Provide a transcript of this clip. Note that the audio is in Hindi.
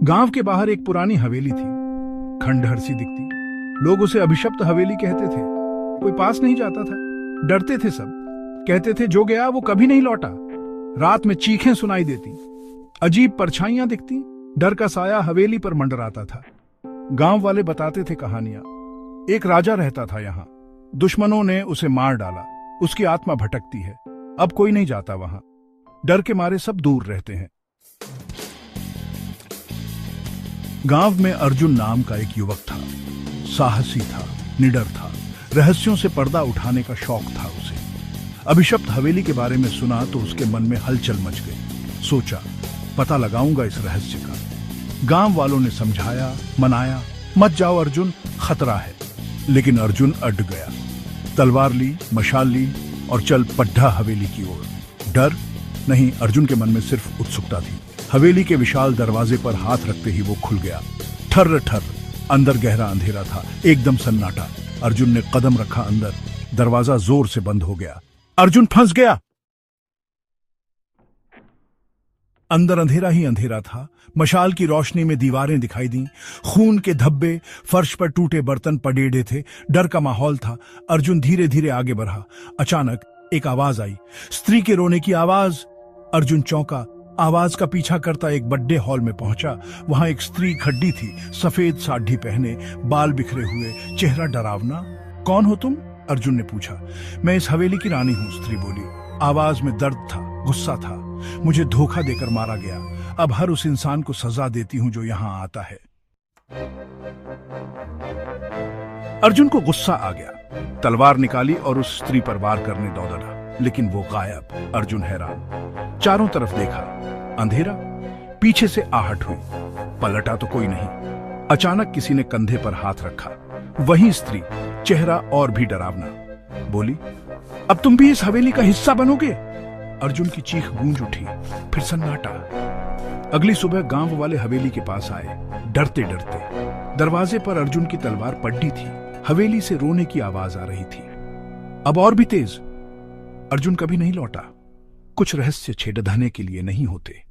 गांव के बाहर एक पुरानी हवेली थी, खंडहर सी दिखती। लोग उसे अभिशप्त हवेली कहते थे। कोई पास नहीं जाता था, डरते थे सब। कहते थे जो गया वो कभी नहीं लौटा। रात में चीखें सुनाई देती, अजीब परछाइयां दिखती, डर का साया हवेली पर मंडराता था। गांव वाले बताते थे कहानियां। एक राजा रहता था यहां, दुश्मनों ने उसे मार डाला, उसकी आत्मा भटकती है। अब कोई नहीं जाता वहां, डर के मारे सब दूर रहते हैं। गांव में अर्जुन नाम का एक युवक था। साहसी था, निडर था, रहस्यों से पर्दा उठाने का शौक था उसे। अभिशप्त हवेली के बारे में सुना तो उसके मन में हलचल मच गई। सोचा पता लगाऊंगा इस रहस्य का। गांव वालों ने समझाया, मनाया, मत जाओ अर्जुन, खतरा है। लेकिन अर्जुन अड़ गया। तलवार ली, मशाल ली और चल पड्ढा हवेली की ओर। डर नहीं, अर्जुन के मन में सिर्फ उत्सुकता थी। हवेली के विशाल दरवाजे पर हाथ रखते ही वो खुल गया। ठर्र ठर्र, अंदर गहरा अंधेरा था, एकदम सन्नाटा। अर्जुन ने कदम रखा अंदर, दरवाजा जोर से बंद हो गया। अर्जुन फंस गया। अंदर अंधेरा ही अंधेरा था। मशाल की रोशनी में दीवारें दिखाई दी, खून के धब्बे, फर्श पर टूटे बर्तन पड़ेड़े थे। डर का माहौल था। अर्जुन धीरे धीरे आगे बढ़ा। अचानक एक आवाज आई, स्त्री के रोने की आवाज। अर्जुन चौंका, आवाज का पीछा करता एक बड़े हॉल में पहुंचा। वहां एक स्त्री खड़ी थी, सफेद साड़ी पहने, बाल बिखरे हुए, चेहरा डरावना। कौन हो तुम? अर्जुन ने पूछा। मैं इस हवेली की रानी हूं, स्त्री बोली। आवाज में दर्द था, गुस्सा था। मुझे धोखा देकर मारा गया, अब हर उस इंसान को सजा देती हूं जो यहां आता है। अर्जुन को गुस्सा आ गया, तलवार निकाली और उस स्त्री पर वार करने दौड़ा, लेकिन वो गायब। अर्जुन हैरान, चारों तरफ देखा, अंधेरा। पीछे से आहट हुई, पलटा तो कोई नहीं। अचानक किसी ने कंधे पर हाथ रखा। वही स्त्री, चेहरा और भी डरावना। बोली, अब तुम भी इस हवेली का हिस्सा बनोगे? अर्जुन की चीख गूंज उठी, फिर सन्नाटा। अगली सुबह गांव वाले हवेली के पास आए, डरते डरते। दरवाजे पर अर्जुन की तलवार पड़ी थी। हवेली से रोने की आवाज आ रही थी, अब और भी तेज। अर्जुन कभी नहीं लौटा। कुछ रहस्य छेड़खाने के लिए नहीं होते।